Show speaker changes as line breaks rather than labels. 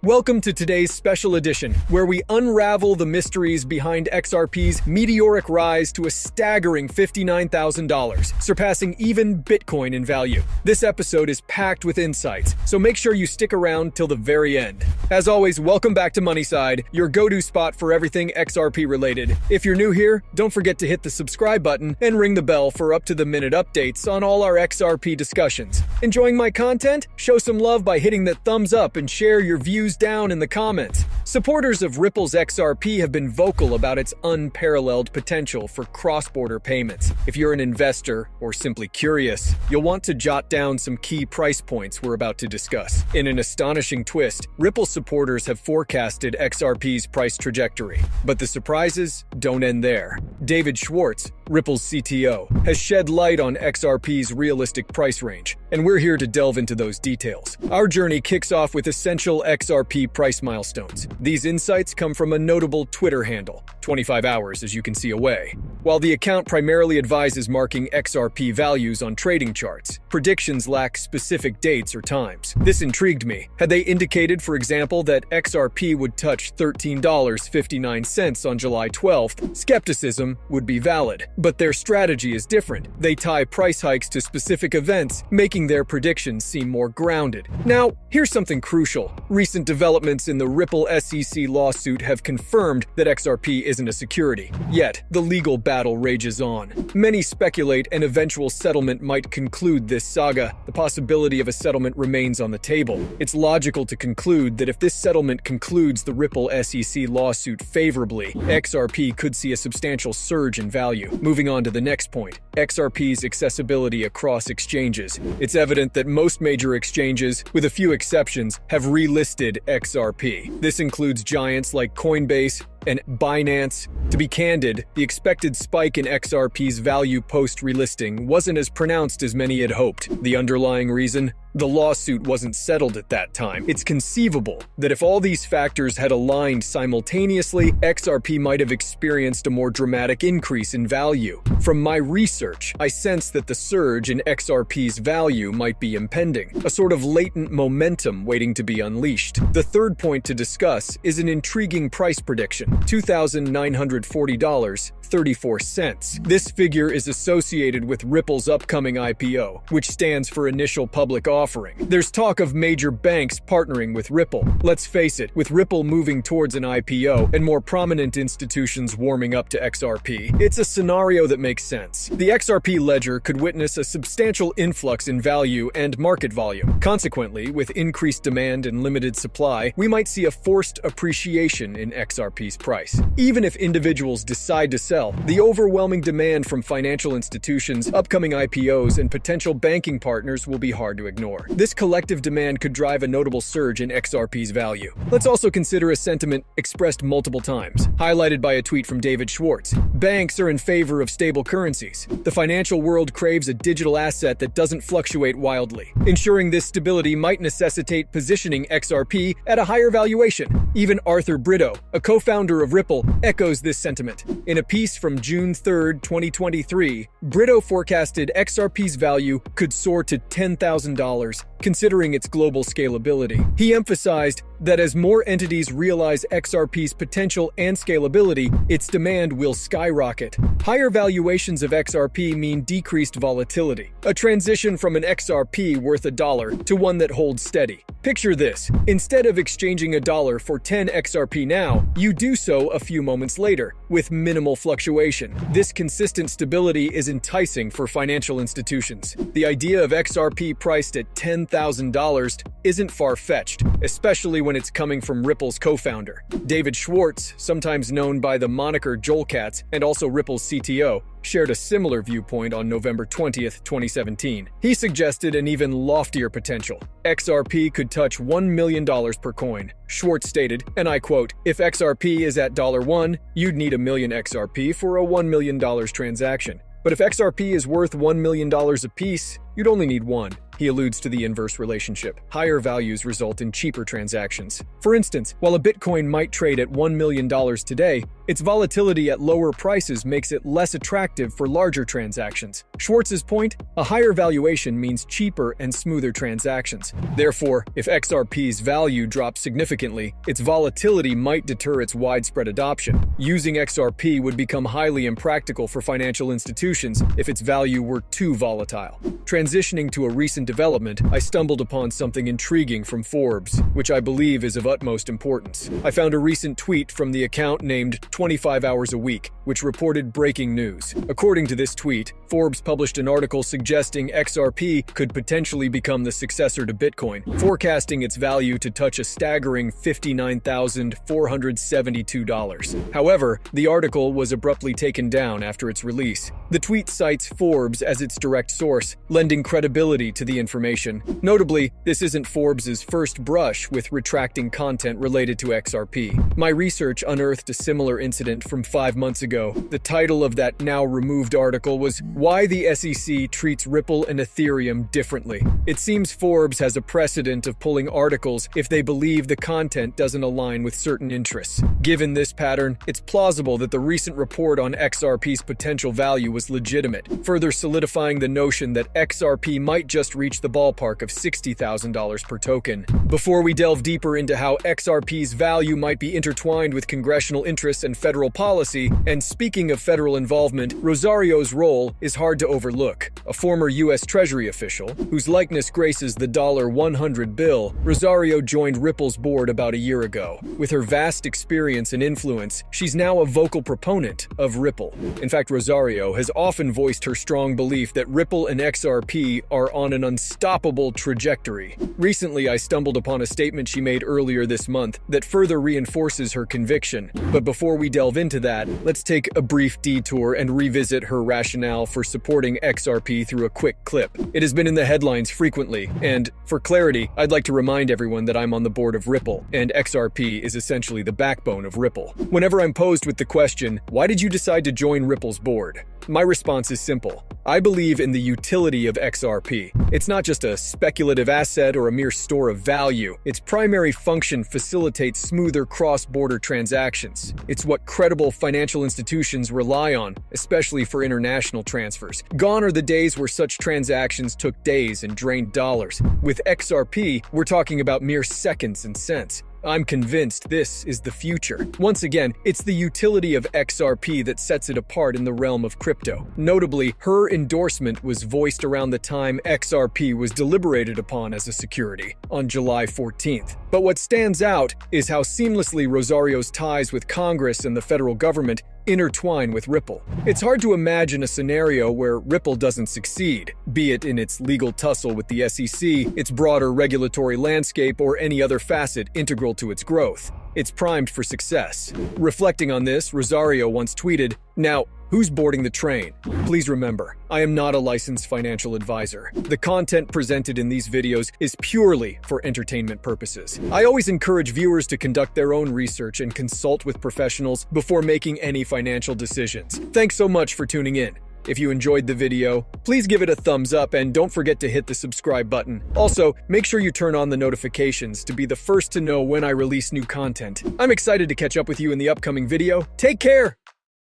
Welcome to today's special edition, where we unravel the mysteries behind XRP's meteoric rise to a staggering $59,000, surpassing even Bitcoin in value. This episode is packed with insights, so make sure you stick around till the very end. As always, welcome back to Moneyside, your go-to spot for everything XRP related. If you're new here, don't forget to hit the subscribe button and ring the bell for up-to-the-minute updates on all our XRP discussions. Enjoying my content? Show some love by hitting that thumbs up and share your views down in the comments. Supporters of Ripple's XRP have been vocal about its unparalleled potential for cross-border payments. If you're an investor or simply curious, you'll want to jot down some key price points we're about to discuss. In an astonishing twist, Ripple supporters have forecasted XRP's price trajectory. But the surprises don't end there. David Schwartz, Ripple's CTO, has shed light on XRP's realistic price range, and we're here to delve into those details. Our journey kicks off with essential XRP price milestones. These insights come from a notable Twitter handle, 25 hours as you can see away. While the account primarily advises marking XRP values on trading charts, predictions lack specific dates or times. This intrigued me. Had they indicated, for example, that XRP would touch $13.59 on July 12th, skepticism would be valid. But their strategy is different. They tie price hikes to specific events, making their predictions seem more grounded. Now, here's something crucial. Recent developments in the Ripple SEC lawsuit have confirmed that XRP isn't a security. Yet, the legal battle rages on. Many speculate an eventual settlement might conclude this saga. The possibility of a settlement remains on the table. It's logical to conclude that if this settlement concludes the Ripple SEC lawsuit favorably, XRP could see a substantial surge in value. Moving on to the next point, XRP's accessibility across exchanges. It's evident that most major exchanges, with a few exceptions, have relisted XRP. This includes giants like Coinbase and Binance. To be candid, the expected spike in XRP's value post-relisting wasn't as pronounced as many had hoped. The underlying reason? The lawsuit wasn't settled at that time. It's conceivable that if all these factors had aligned simultaneously, XRP might have experienced a more dramatic increase in value. From my research, I sense that the surge in XRP's value might be impending, a sort of latent momentum waiting to be unleashed. The third point to discuss is an intriguing price prediction, $2,940.34. This figure is associated with Ripple's upcoming IPO, which stands for Initial Public Offering. There's talk of major banks partnering with Ripple. Let's face it, with Ripple moving towards an IPO and more prominent institutions warming up to XRP, it's a scenario that makes sense. The XRP ledger could witness a substantial influx in value and market volume. Consequently, with increased demand and limited supply, we might see a forced appreciation in XRP's price. Even if individuals decide to sell, the overwhelming demand from financial institutions, upcoming IPOs, and potential banking partners will be hard to ignore. This collective demand could drive a notable surge in XRP's value. Let's also consider a sentiment expressed multiple times, highlighted by a tweet from David Schwartz. Banks are in favor of stable currencies. The financial world craves a digital asset that doesn't fluctuate wildly. Ensuring this stability might necessitate positioning XRP at a higher valuation. Even Arthur Brito, a co-founder of Ripple, echoes this sentiment. In a piece from June 3, 2023, Brito forecasted XRP's value could soar to $10,000, considering its global scalability. He emphasized that as more entities realize XRP's potential and scalability, its demand will skyrocket. Higher valuations of XRP mean decreased volatility, a transition from an XRP worth $1 to one that holds steady. Picture this. Instead of exchanging $1 for 10 XRP now, you do so a few moments later, with minimal fluctuation. This consistent stability is enticing for financial institutions. The idea of XRP priced at $10,000 isn't far-fetched, especially when it's coming from Ripple's co-founder. David Schwartz, sometimes known by the moniker Joelcats and also Ripple's CTO, shared a similar viewpoint on November 20th, 2017. He suggested an even loftier potential. XRP could touch $1 million per coin. Schwartz stated, and I quote, "If XRP is at $1, you'd need a million XRP for a $1 million transaction. But if XRP is worth $1 million apiece, you'd only need one." He alludes to the inverse relationship. Higher values result in cheaper transactions. For instance, while a Bitcoin might trade at $1 million today, Its volatility at lower prices makes it less attractive for larger transactions. Schwartz's point: a higher valuation means cheaper and smoother transactions. Therefore, if XRP's value drops significantly, its volatility might deter its widespread adoption. Using XRP would become highly impractical for financial institutions if its value were too volatile. Transitioning to a recent development, I stumbled upon something intriguing from Forbes, which I believe is of utmost importance. I found a recent tweet from the account named 25 Hours a Week, which reported breaking news. According to this tweet, Forbes published an article suggesting XRP could potentially become the successor to Bitcoin, forecasting its value to touch a staggering $59,472. However, the article was abruptly taken down after its release. The tweet cites Forbes as its direct source, lending credibility to the information. Notably, this isn't Forbes' first brush with retracting content related to XRP. My research unearthed a similar incident from 5 months ago. The title of that now-removed article was "Why the SEC Treats Ripple and Ethereum Differently." It seems Forbes has a precedent of pulling articles if they believe the content doesn't align with certain interests. Given this pattern, it's plausible that the recent report on XRP's potential value was legitimate, further solidifying the notion that XRP might just reach the ballpark of $60,000 per token. Before we delve deeper into how XRP's value might be intertwined with congressional interests and federal policy, and speaking of federal involvement, Rosario's role is hard to overlook. A former U.S. Treasury official, whose likeness graces the $100 bill, Rosario joined Ripple's board about a year ago. With her vast experience and influence, she's now a vocal proponent of Ripple. In fact, Rosario has often voiced her strong belief that Ripple and XRP are on an unstoppable trajectory. Recently, I stumbled upon a statement she made earlier this month that further reinforces her conviction. But before we delve into that, let's take a brief detour and revisit her rationale for supporting XRP through a quick clip. It has been in the headlines frequently, and for clarity, I'd like to remind everyone that I'm on the board of Ripple, and XRP is essentially the backbone of Ripple. Whenever I'm posed with the question, "Why did you decide to join Ripple's board?" my response is simple. I believe in the utility of XRP. It's not just a speculative asset or a mere store of value. Its primary function facilitates smoother cross-border transactions. It's what credible financial institutions rely on, especially for international transfers. Gone are the days where such transactions took days and drained dollars. With XRP, we're talking about mere seconds and cents. I'm convinced this is the future. Once again, it's the utility of XRP that sets it apart in the realm of crypto. Notably, her endorsement was voiced around the time XRP was deliberated upon as a security, on July 14th. But what stands out is how seamlessly Rosario's ties with Congress and the federal government intertwine with Ripple. It's hard to imagine a scenario where Ripple doesn't succeed, be it in its legal tussle with the SEC, its broader regulatory landscape, or any other facet integral to its growth. It's primed for success. Reflecting on this, Rosario once tweeted, "Now, who's boarding the train? Please remember, I am not a licensed financial advisor. The content presented in these videos is purely for entertainment purposes. I always encourage viewers to conduct their own research and consult with professionals before making any financial decisions." Thanks so much for tuning in. If you enjoyed the video, please give it a thumbs up and don't forget to hit the subscribe button. Also, make sure you turn on the notifications to be the first to know when I release new content. I'm excited to catch up with you in the upcoming video. Take care!